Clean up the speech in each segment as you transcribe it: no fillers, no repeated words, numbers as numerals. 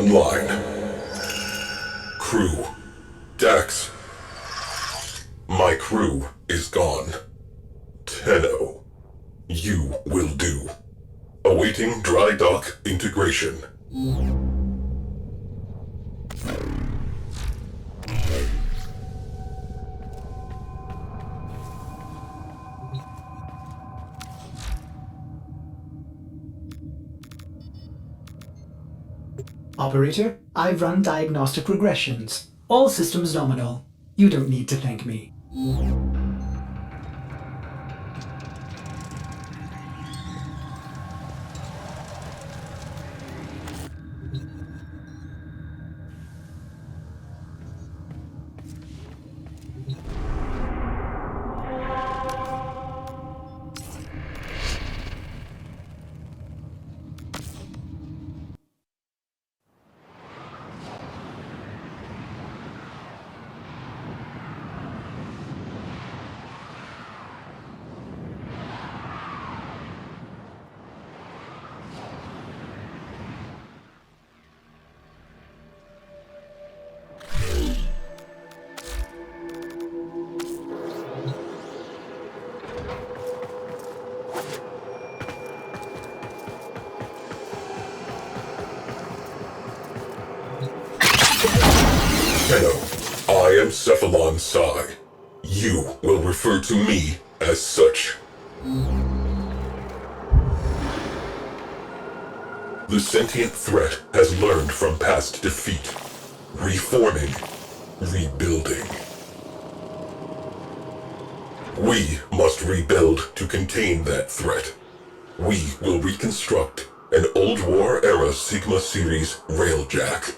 online. Crew. Dax. My crew is gone. Tenno. You will do. Awaiting dry dock integration. Operator, I've run diagnostic regressions. All systems nominal. You don't need to thank me. Tenno, I am Cephalon Psi. You will refer to me as such. The sentient threat has learned from past defeat. Reforming. Rebuilding. We must rebuild to contain that threat. We will reconstruct an Old War era Sigma Series railjack.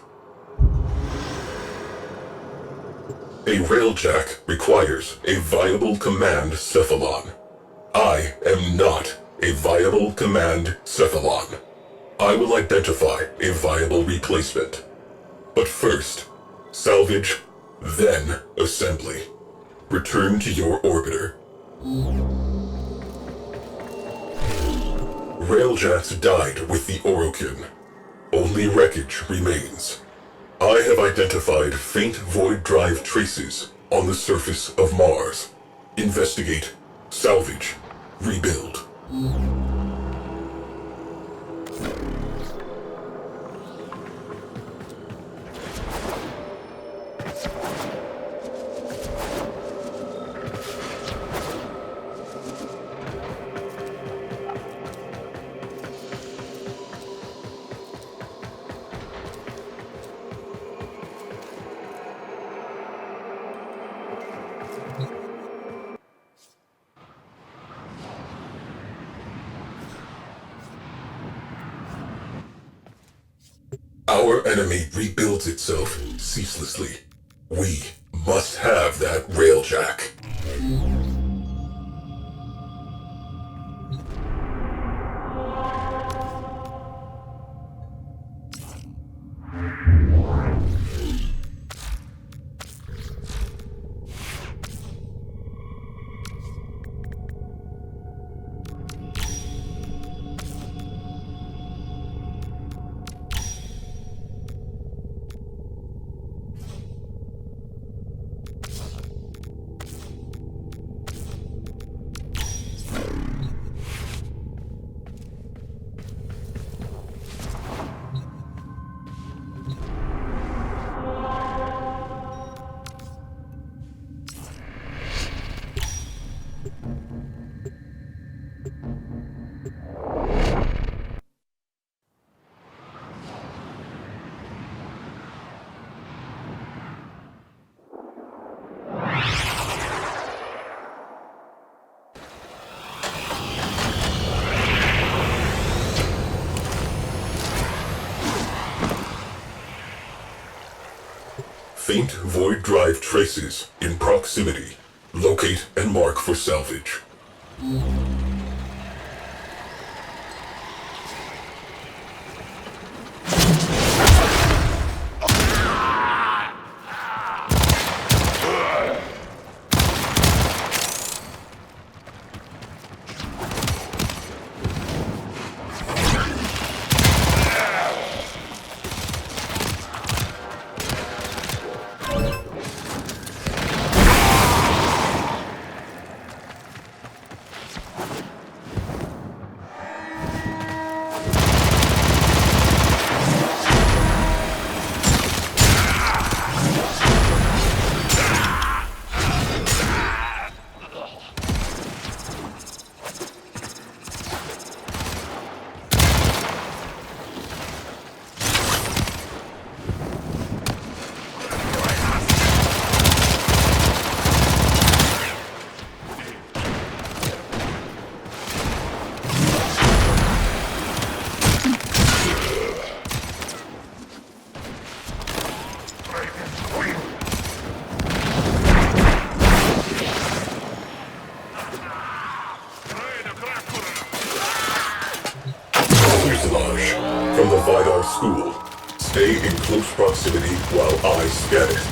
A railjack requires a viable command cephalon. I am not a viable command cephalon. I will identify a viable replacement. But first, salvage, then assembly. Return to your orbiter. Railjacks died with the Orokin. Only wreckage remains. I have identified faint void drive traces on the surface of Mars. Investigate, salvage, rebuild. Our enemy rebuilds itself ceaselessly. We must have that railjack. Faint void drive traces in proximity. Locate and mark for salvage. school. Stay in close proximity while I scan it.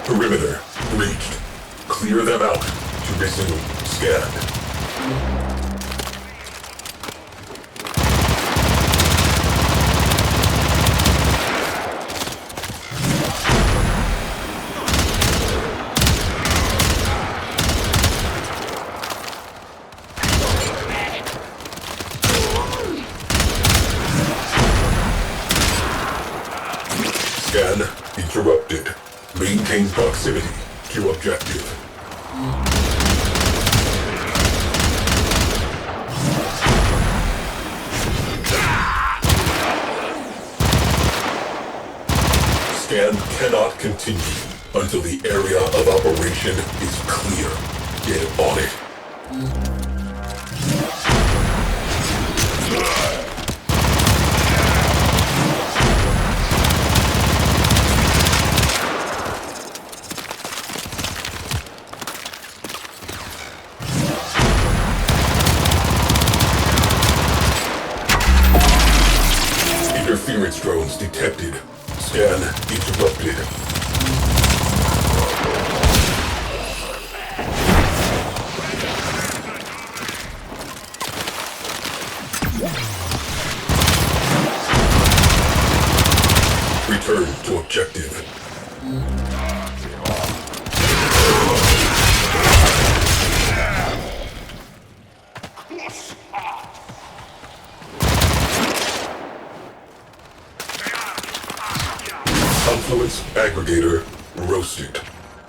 Perimeter breached. Clear them out to resume scan. Scan interrupted. Maintain proximity to objective. Scan cannot continue until the area of operation is clear. Get on it. Interference drones detected. Scan interrupted. Return to objective. Confluence aggregator roasted.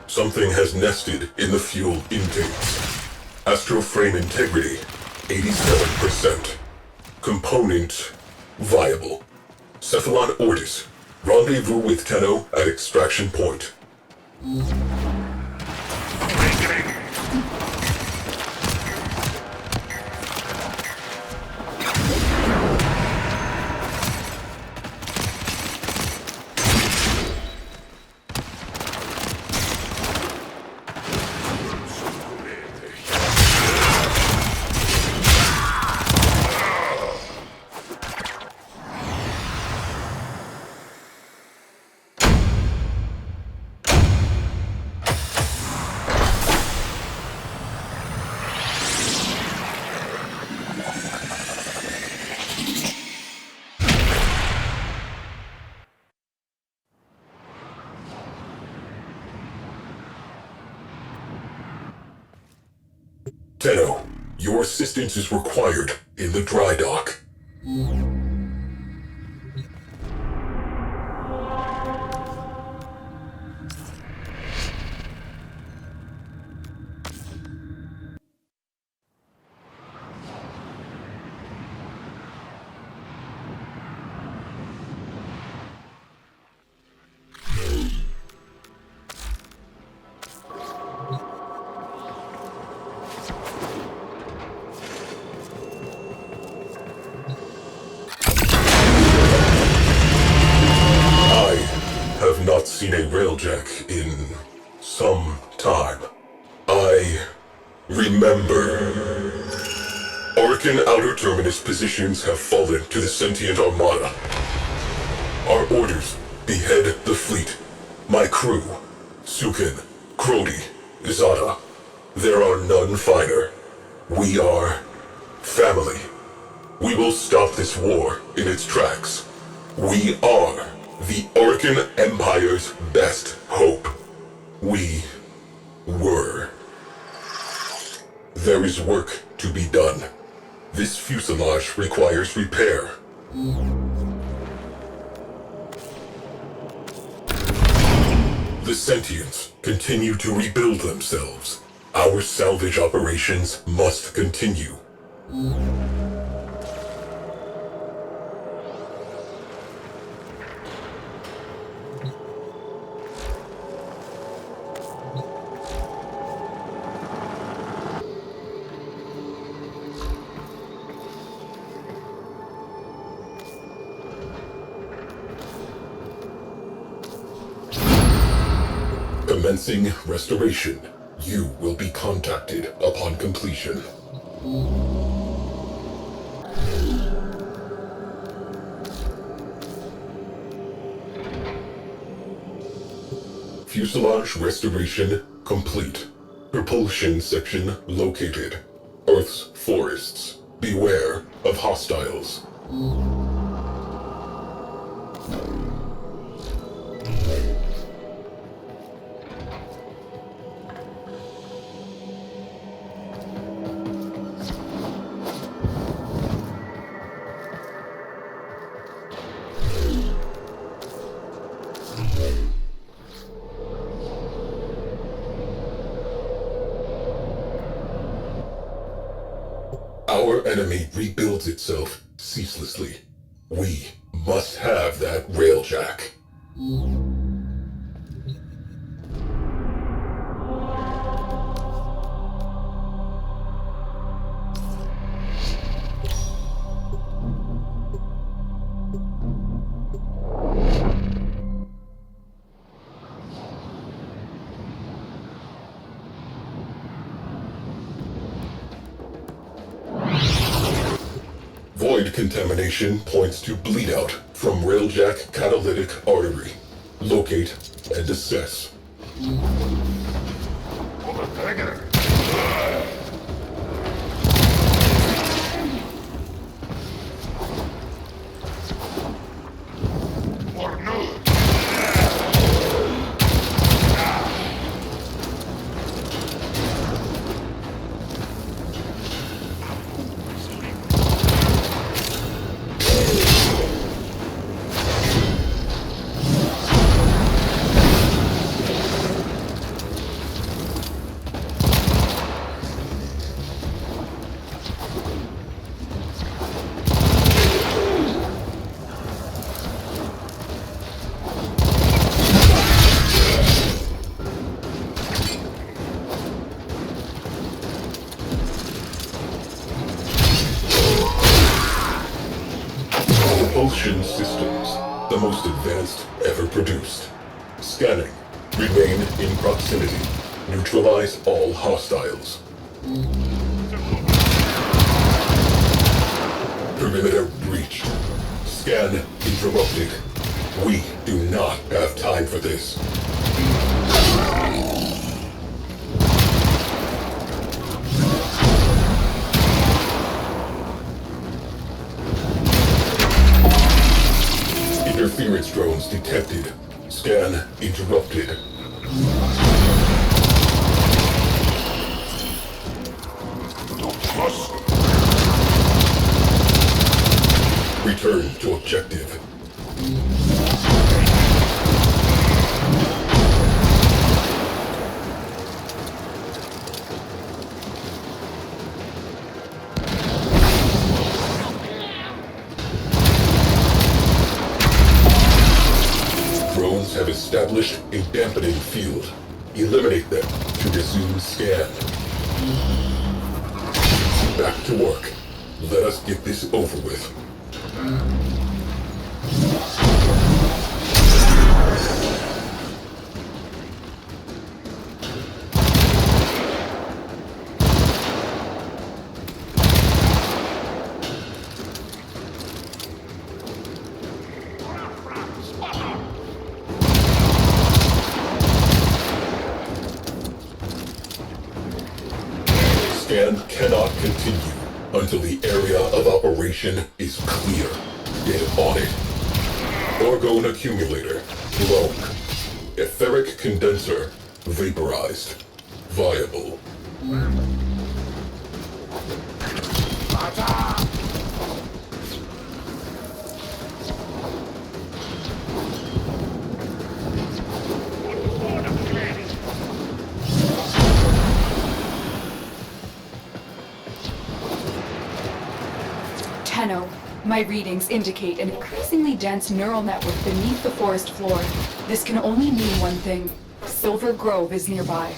Something has nested in the fuel intakes. Astroframe integrity 87%. Component viable. Cephalon Ortis. Rendezvous with Tenno at extraction point. Tenno, your assistance is required in the dry dock. Not seen a railjack in some time. I remember. Oriken outer terminus positions have fallen to the sentient armada. Our orders: behead the fleet. My crew: Sukin, Crody, Izada. There are none finer. We are family. We will stop this war in its tracks. We are the Oriken Empire's best hope. We were. There is work to be done. This fuselage requires repair. The sentients continue to rebuild themselves. Our salvage operations must continue. Commencing restoration. You will be contacted upon completion. Fuselage restoration complete. Propulsion section located. Earth's forests. Beware of hostiles. Our enemy rebuilds itself ceaselessly. We must have that railjack. Void contamination points to bleed out from railjack catalytic artery. Locate and assess. Propulsion systems, the most advanced ever produced. Scanning. Remain in proximity. Neutralize all hostiles. Perimeter breached. Scan interrupted. We do not have time for this. Interference drones detected. Scan interrupted. Return to objective. Drones have established a dampening field. Eliminate them to resume scan. Back to work. Let us get this over with. Scan cannot continue until the area of operation is clear. Get on it. Orgone accumulator blown. Etheric condenser vaporized. Viable. Tenno, my readings indicate an increasingly dense neural network beneath the forest floor. This can only mean one thing. Silver Grove is nearby.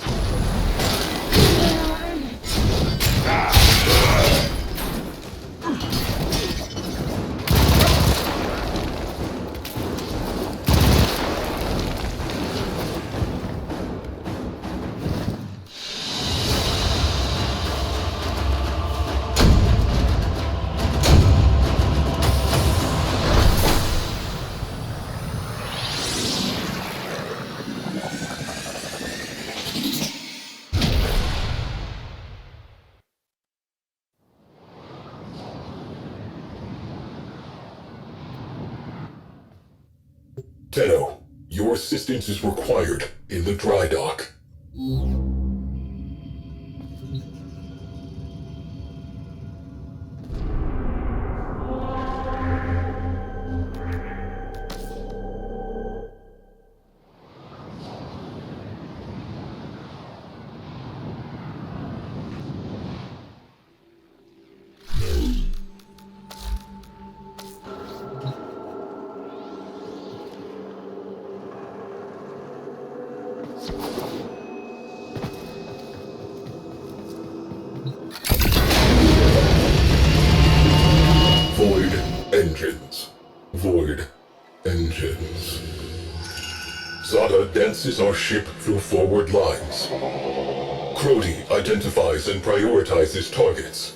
assistance is required in the dry dock. Void engines. Zada dances our ship through forward lines. Crody identifies and prioritizes targets.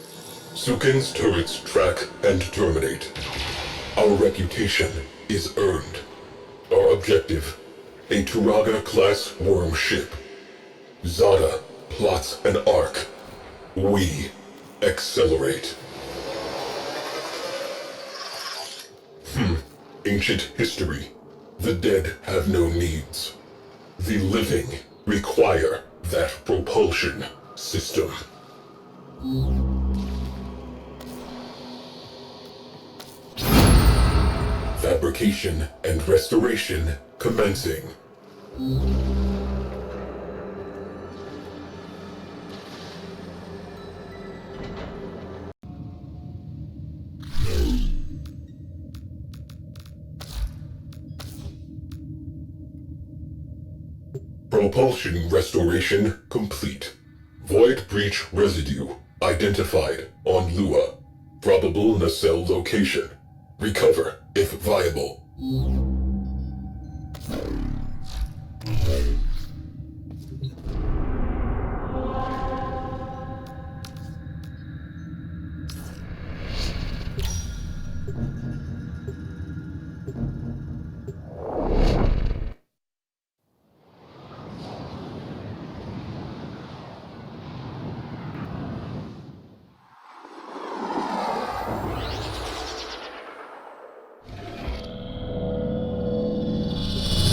Sukin's turrets track and terminate. Our reputation is earned. Our objective, a Turaga-class worm ship. Zada plots an arc. We accelerate. Ancient history. The dead have no needs. The living require that propulsion system. Fabrication and restoration commencing. Propulsion restoration complete. Void breach residue identified on Lua. Probable nacelle location. Recover if viable.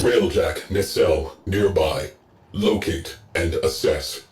Railjack nacelle nearby. Locate and assess.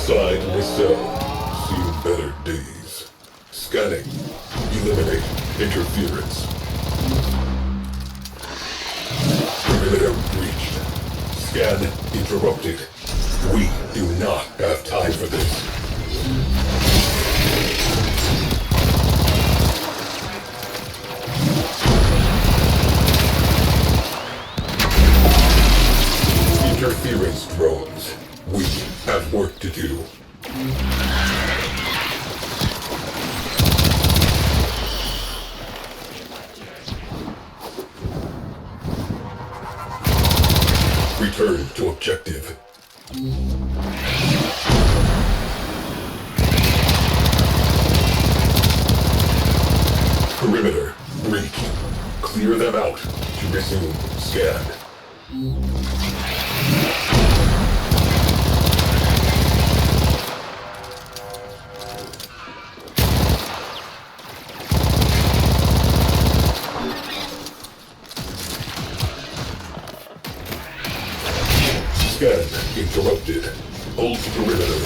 Side nacelle. Seen better days. Scanning. Eliminate interference. Perimeter breached. Scan interrupted. We do not have time for this. Interference drones. We have work to do. Return to objective. Perimeter breached. Clear them out to resume scan. Scan interrupted. Hold perimeter.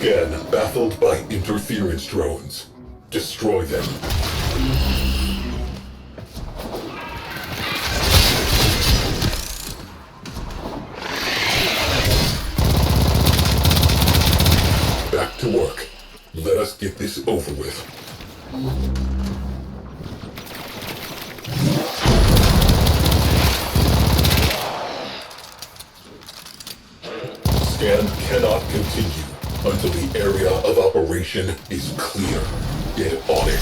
Scan baffled by interference drones. Destroy them. Back to work. Let us get this over with. Scan cannot continue until the area of operation is clear. Get on it.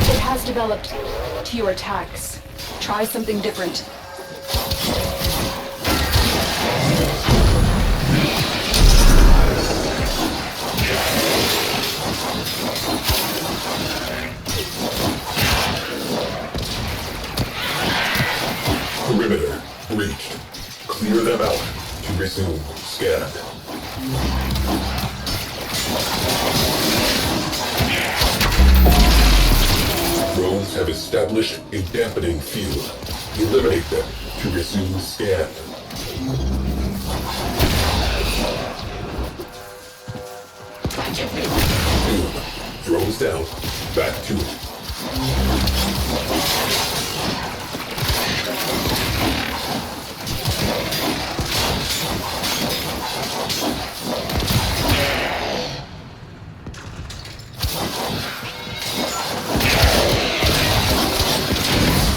It has developed to your attacks. Try something different. Perimeter breached. Clear them out to resume scan. Drones have established a dampening field. Eliminate them to resume scan. Boom. Drones down. Back to it.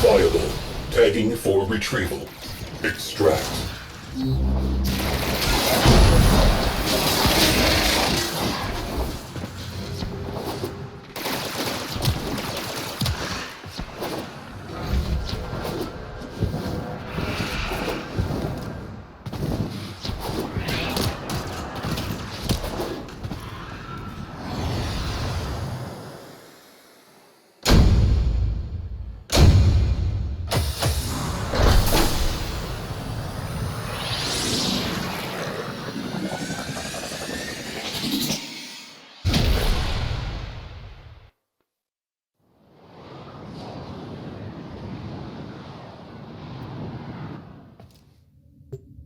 Viable. Tagging for retrieval. Extract.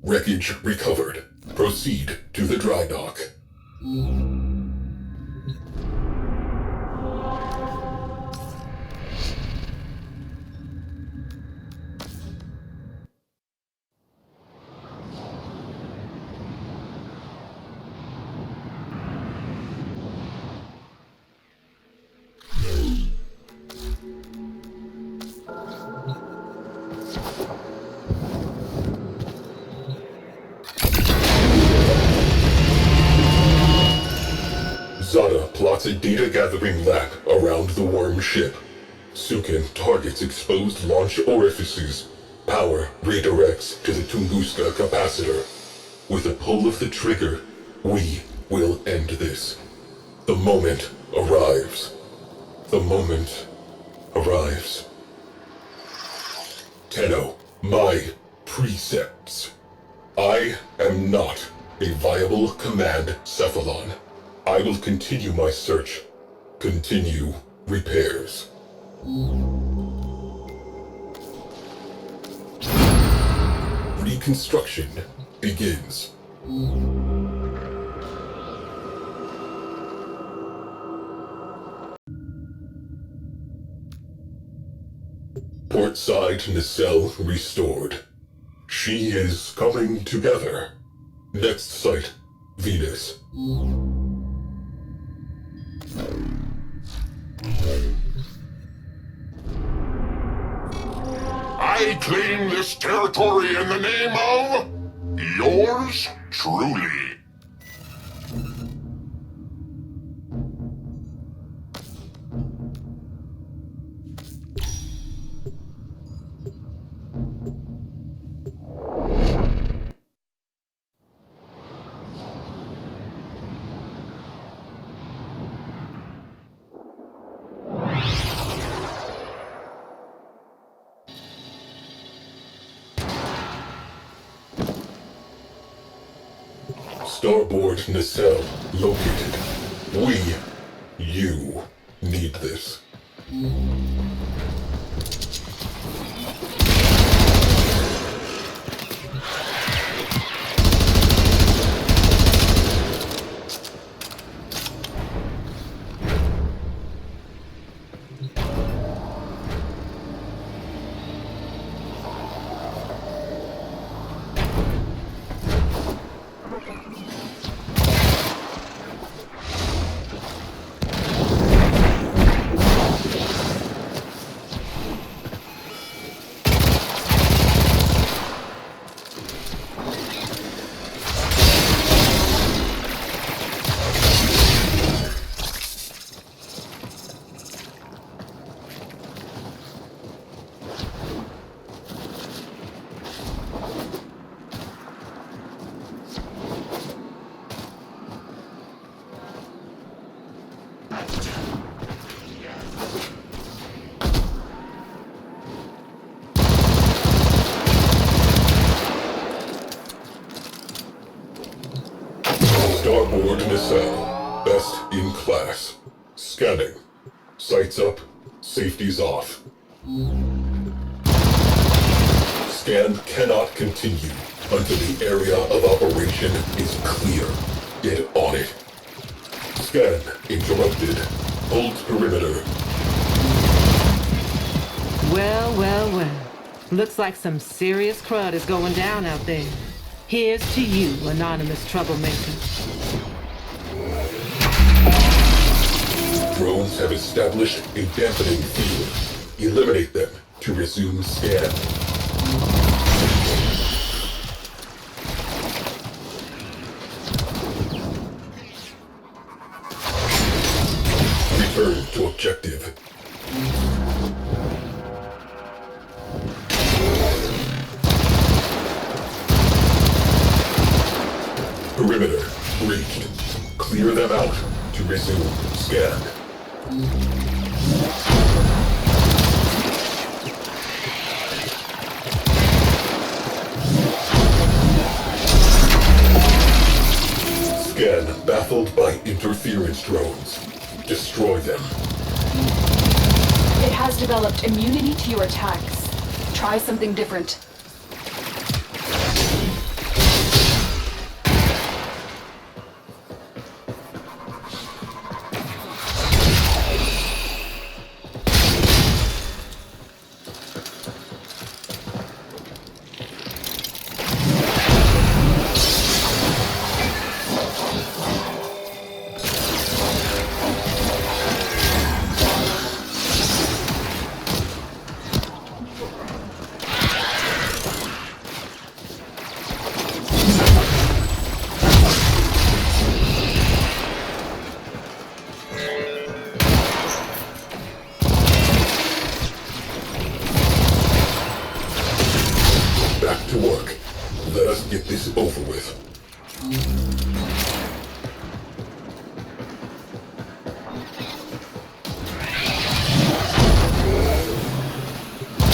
Wreckage recovered. Proceed to the dry dock. Zada plots a data-gathering lab around the worm ship. Sukin targets exposed launch orifices. Power redirects to the Tunguska capacitor. With a pull of the trigger, we will end this. The moment arrives. The moment arrives. Tenno, my precepts. I am not a viable command cephalon. I will continue my search. Continue repairs. Reconstruction begins. Portside nacelle restored. She is coming together. Next site, Venus. I claim this territory in the name of yours truly. Starboard nacelle located. You need this. Starboard nacelle. Best in class. Scanning. Sights up. Safety's off. Scan cannot continue until the area of operation is clear. Get on it. Scan interrupted. Hold perimeter. Well, well, well. Looks like some serious crud is going down out there. Here's to you, anonymous troublemaker. Drones have established a dampening field. Eliminate them to resume scan. Return to objective. Perimeter reached. Clear them out to resume scan. Scan baffled by interference drones. Destroy them. It has developed immunity to your attacks. Try something different. Back to work. Let us get this over with.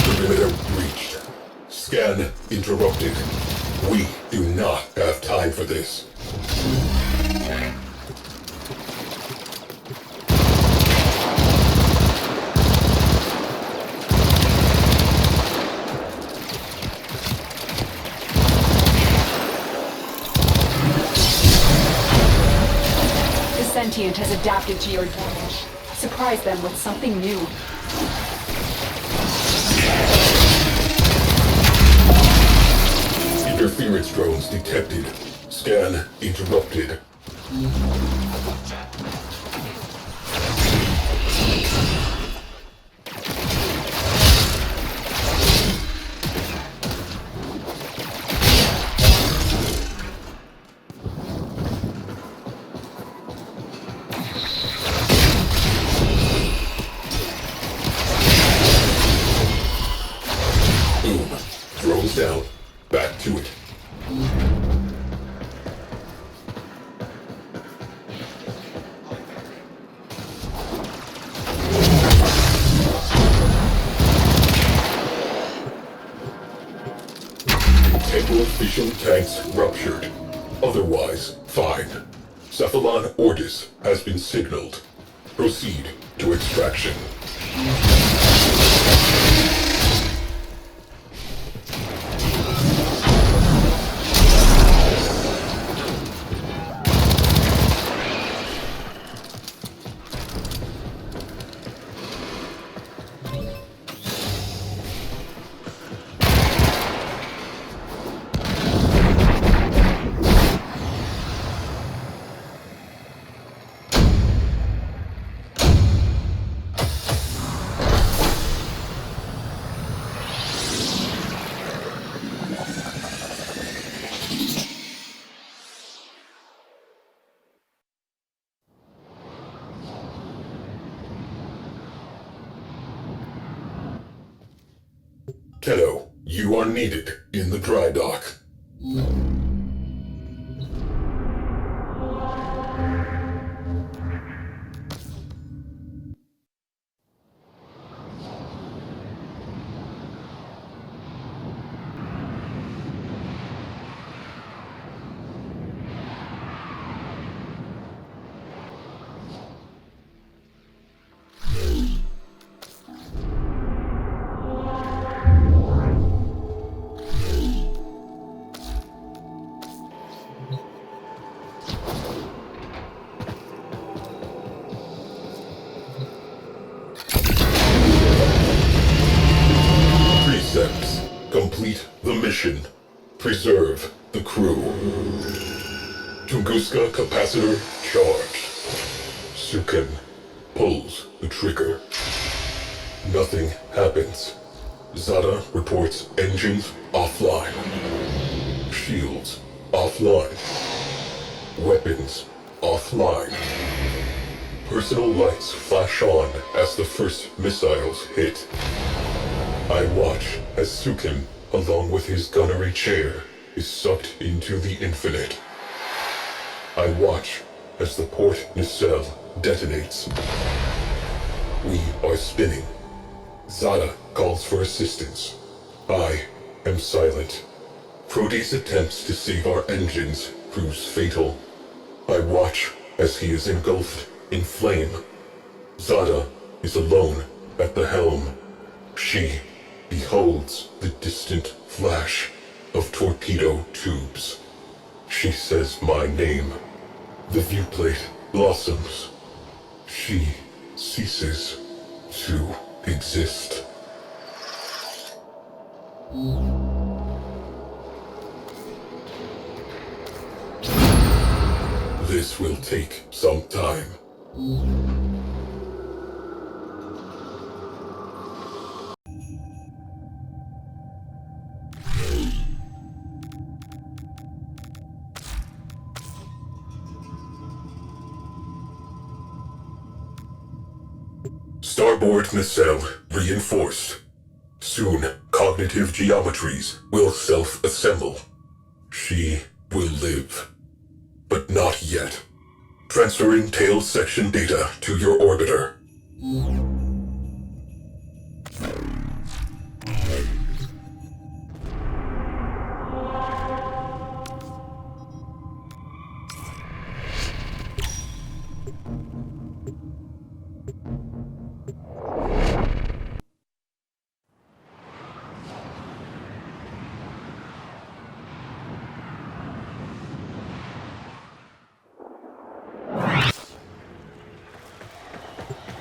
Perimeter breached. Scan interrupted. We do not have time for this. The sentient has adapted to your damage. Surprise them with something new. Interference drones detected. Scan interrupted. Boom. Drones down. Back to it. Integral fission tanks ruptured. Otherwise, fine. Cephalon Ordis has been signaled. Proceed to extraction. Tenno, you are needed in the dry dock. Preserve the crew. Tunguska capacitor charged. Sukin pulls the trigger. Nothing happens. Zada reports engines offline. Shields offline. Weapons offline. Personal lights flash on as the first missiles hit. I watch as Sukin, along with his gunnery chair, is sucked into the infinite. I watch as the port nacelle detonates. We are spinning. Zada calls for assistance. I am silent. Proteus attempts to save our engines proves fatal. I watch as he is engulfed in flame. Zada is alone at the helm. She beholds the distant flash of torpedo tubes. She says my name. The viewplate blossoms. She ceases to exist. This will take some time. Starboard nacelle reinforced. Soon, cognitive geometries will self-assemble. She will live. But not yet. Transferring tail section data to your orbiter.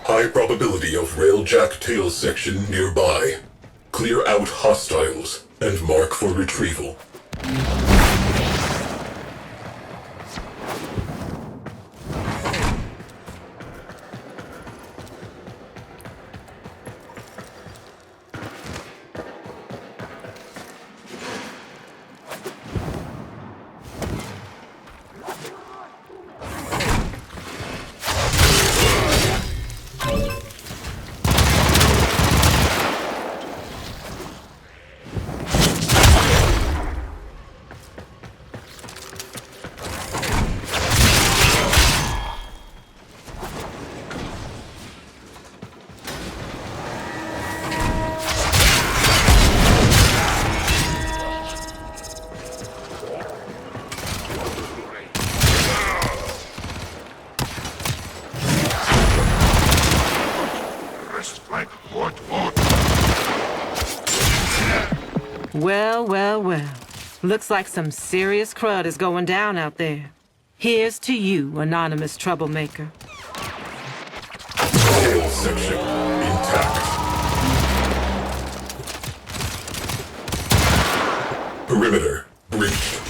High probability of railjack tail section nearby. Clear out hostiles and mark for retrieval. Well. Looks like some serious crud is going down out there. Here's to you, anonymous troublemaker. Tail section intact. Perimeter breached.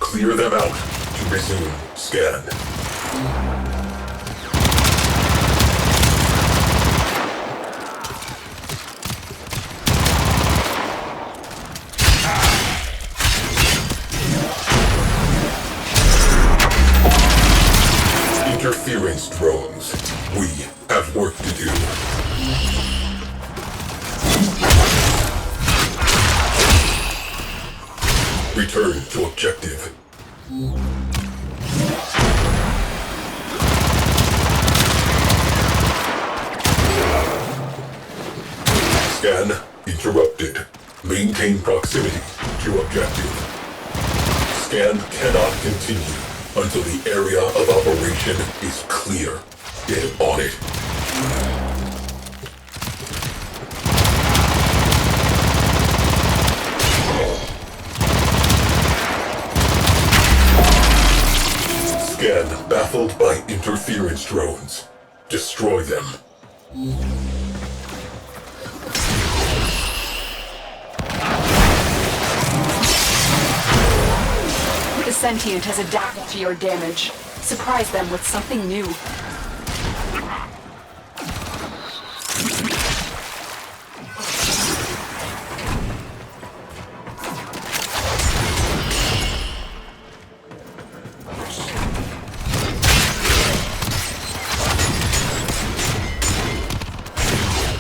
Clear them out to resume scan. Interference drones. We have work to do. Return to objective. Scan interrupted. Maintain proximity to objective. Scan cannot continue until the area of operation is clear. Get on it. Scan baffled by interference drones. Destroy them. sentient has adapted to your damage. Surprise them with something new.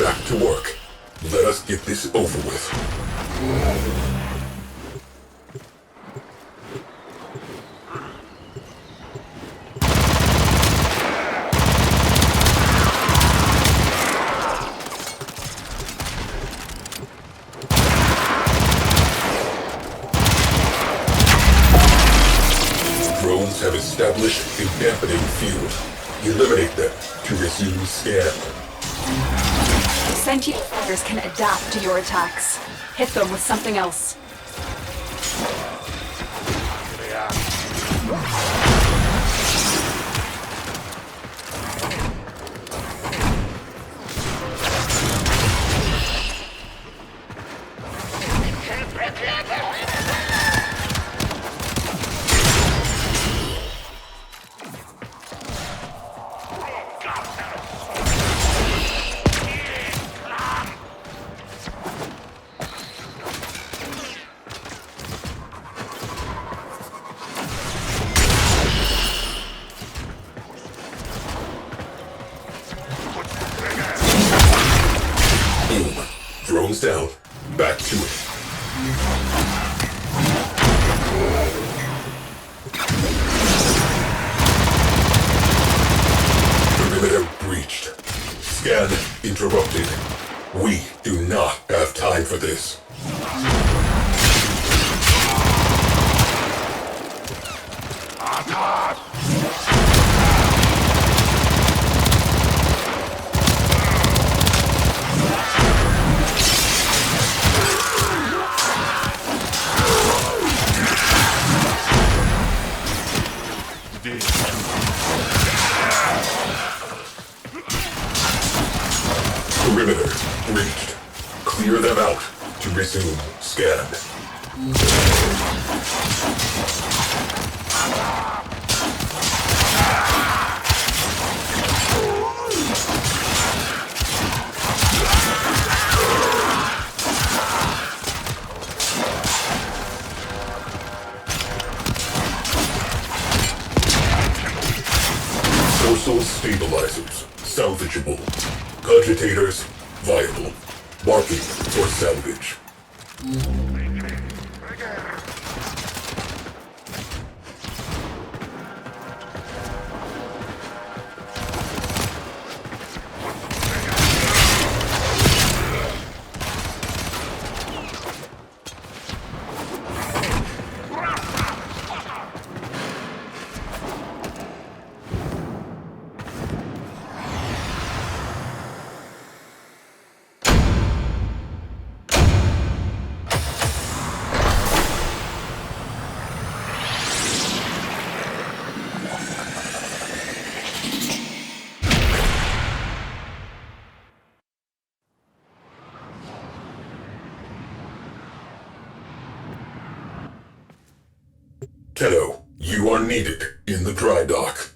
Back to work. Let us get this over with. Drones have established a dampening field. Eliminate them to resume scan. Sentient fighters can adapt to your attacks. Hit them with something else. Boom. Drones down. Back to it. Perimeter breached. Scan interrupted. We do not have time for this. Perimeter breached. Clear them out to resume scan. Dorsal stabilizers, salvageable. Cogitators, viable. Marking for salvage. Tenno, you are needed in the dry dock.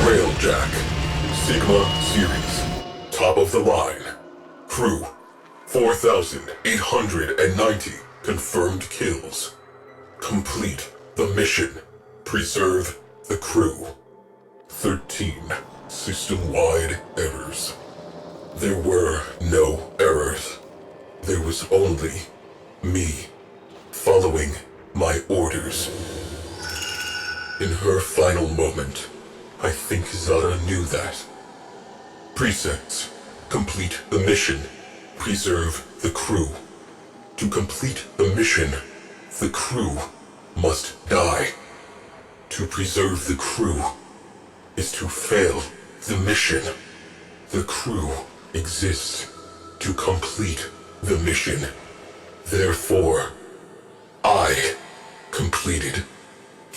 Railjack. Sigma Series. Top of the line. Crew. 4,890 confirmed kills. Complete the mission. Preserve the crew. 13 system-wide errors. There were no errors. There was only me following my orders. In her final moment, I think Zara knew that. Presets. Complete the mission. preserve the crew. To complete the mission, the crew must die. To preserve the crew is to fail the mission. The crew exists to complete the mission. Therefore, I completed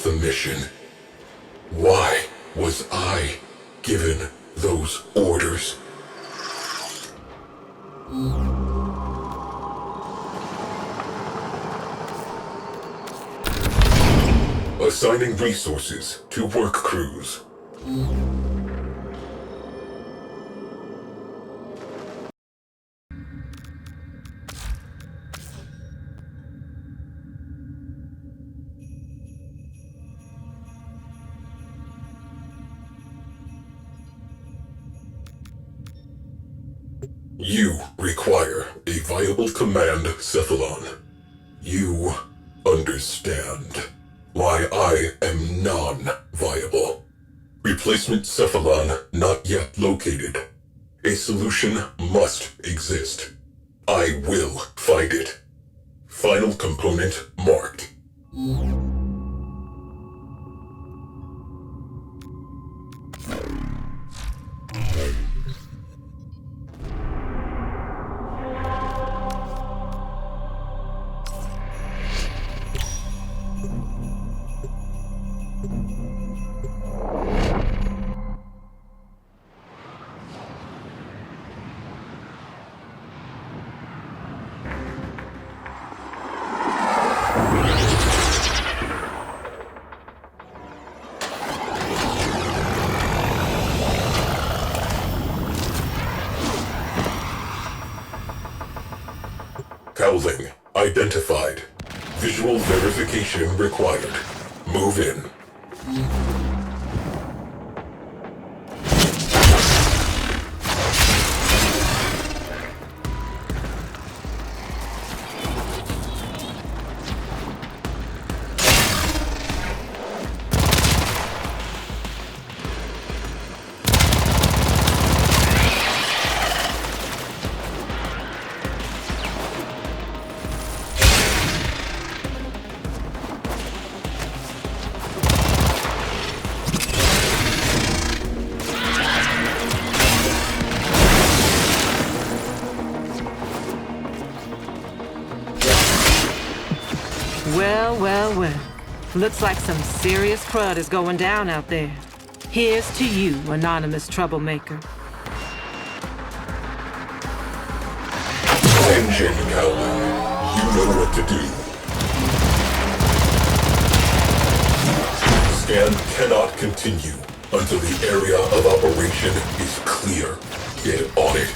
the mission. Why was I given those orders? Assigning resources to work crews. You require a viable command cephalon. You understand why I am non-viable. Replacement cephalon not yet located. A solution must exist. I will find it. Final component marked. Cowling identified. Visual verification required. Move in. Well. Looks like some serious crud is going down out there. Here's to you, anonymous troublemaker. Engine Cowling, you know what to do. Scan cannot continue until the area of operation is clear. Get on it.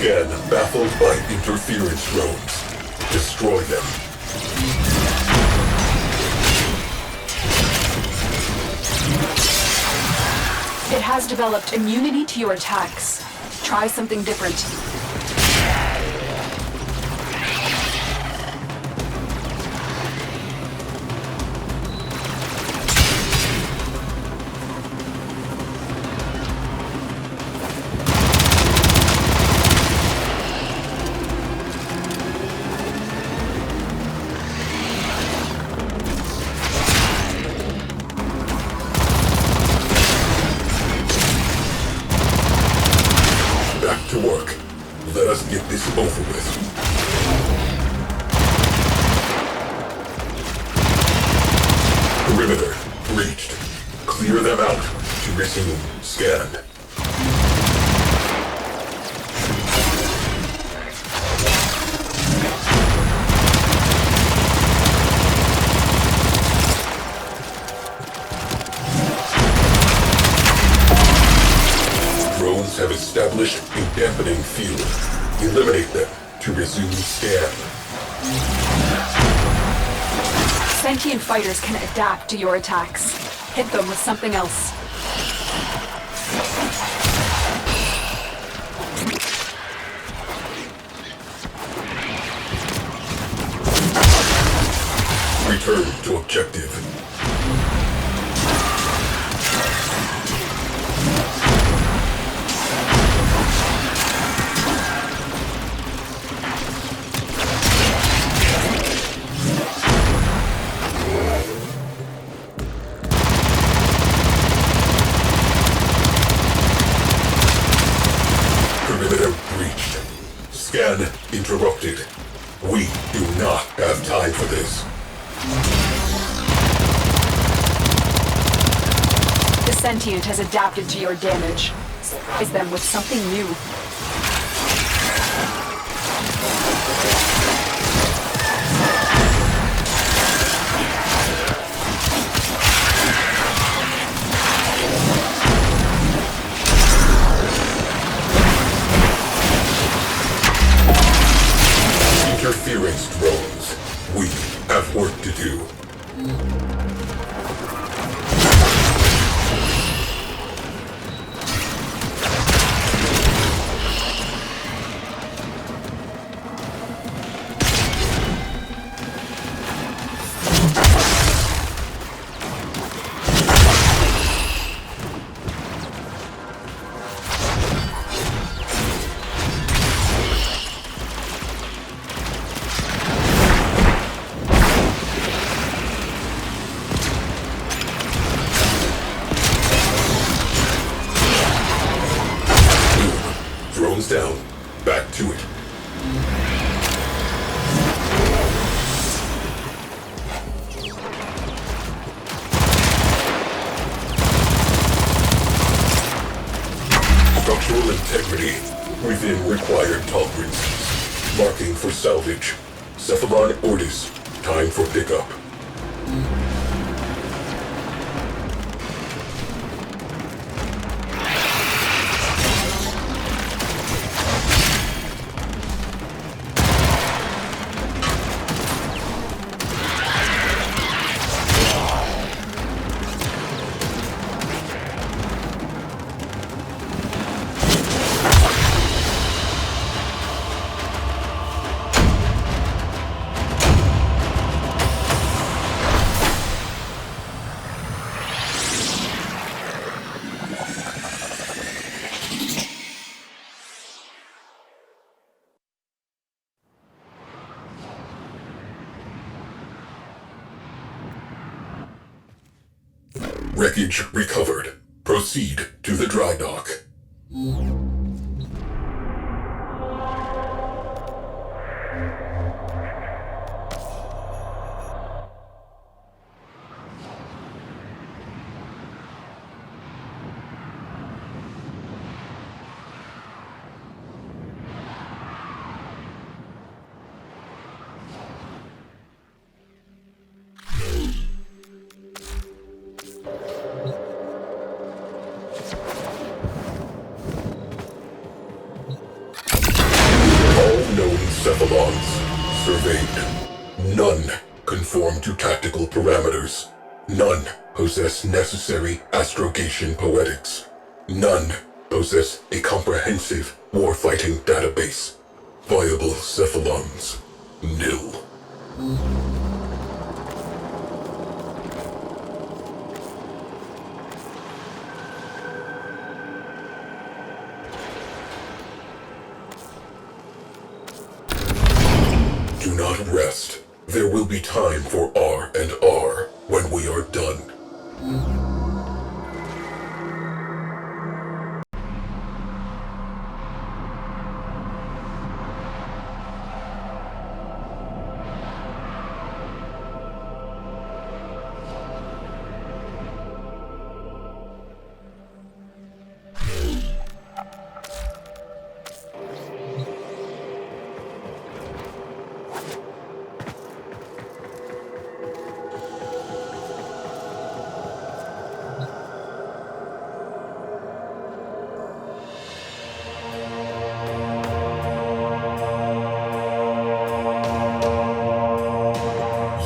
Scan baffled by interference drones. Destroy them. It has developed immunity to your attacks. Try something different. Back to work. Let us get this over with. Perimeter reached. Clear them out to resume scan. Drones have established a dampening field. Eliminate them to resume scan. Sentient fighters can adapt to your attacks. Hit them with something else. interrupted. We do not have time for this. The sentient has adapted to your damage. Surprise them with something new. Interference drones. We have work to do. Drones down. Back to it. Structural integrity within required tolerances. Marking for salvage. Cephalon Ortis. Time for pickup. Wreckage recovered. Proceed to the dry dock. Cephalons surveyed. None conform to tactical parameters. None possess necessary astrogation poetics. None possess a comprehensive warfighting database. Viable cephalons. Nil. Do not rest. There will be time for R&R when we are done.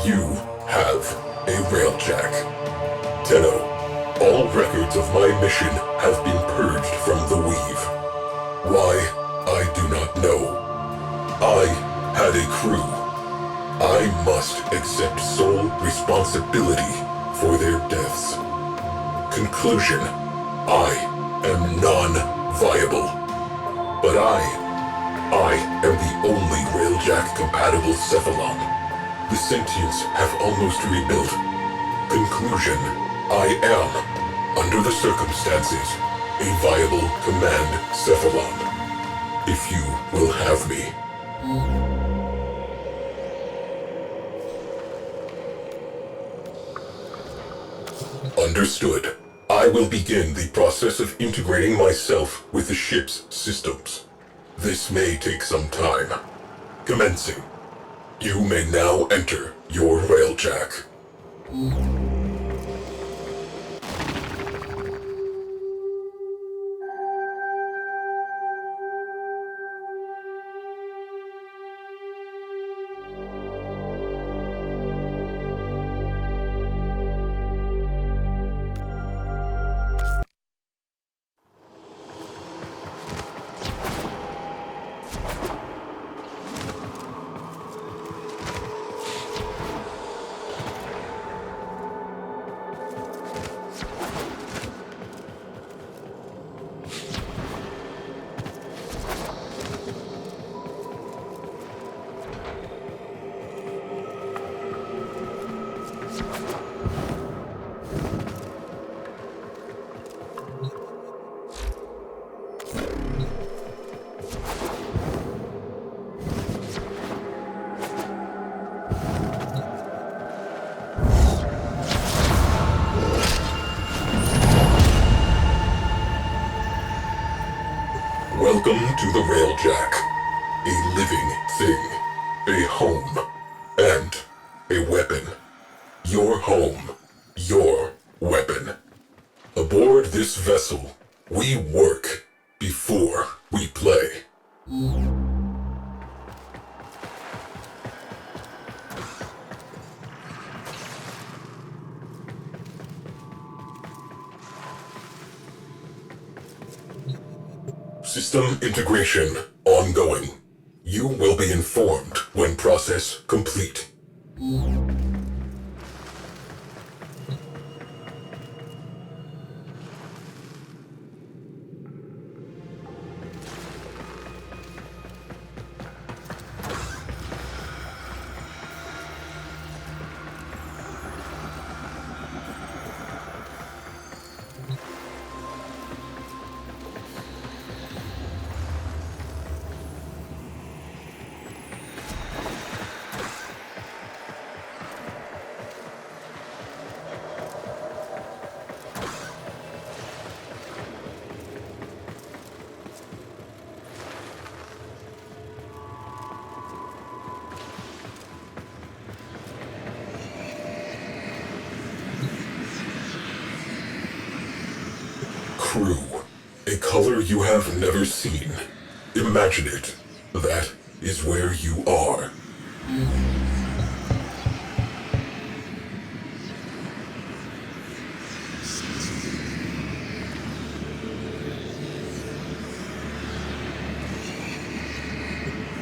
You have a railjack. Tenno, all records of my mission have been purged from the weave. Why, I do not know. I had a crew. I must accept sole responsibility for their deaths. Conclusion, I am non-viable. But I am the only railjack-compatible cephalon. The sentients have almost rebuilt. Conclusion, I am, under the circumstances, a viable command cephalon. If you will have me. Understood. I will begin the process of integrating myself with the ship's systems. This may take some time. Commencing. You may now enter your railjack. Welcome to the Railjack. A living thing, a home, and a weapon. Your home, your weapon. Aboard this vessel, we work before we play. System integration ongoing. You will be informed when process complete. Crew, a color you have never seen. Imagine it. That is where you are.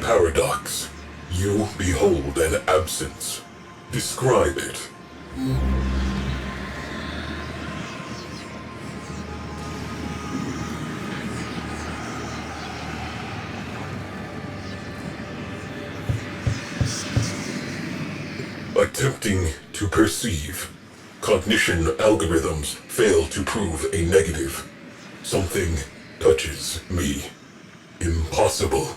Paradox. You behold an absence. Describe it. Attempting to perceive. Cognition algorithms fail to prove a negative. Something touches me. Impossible.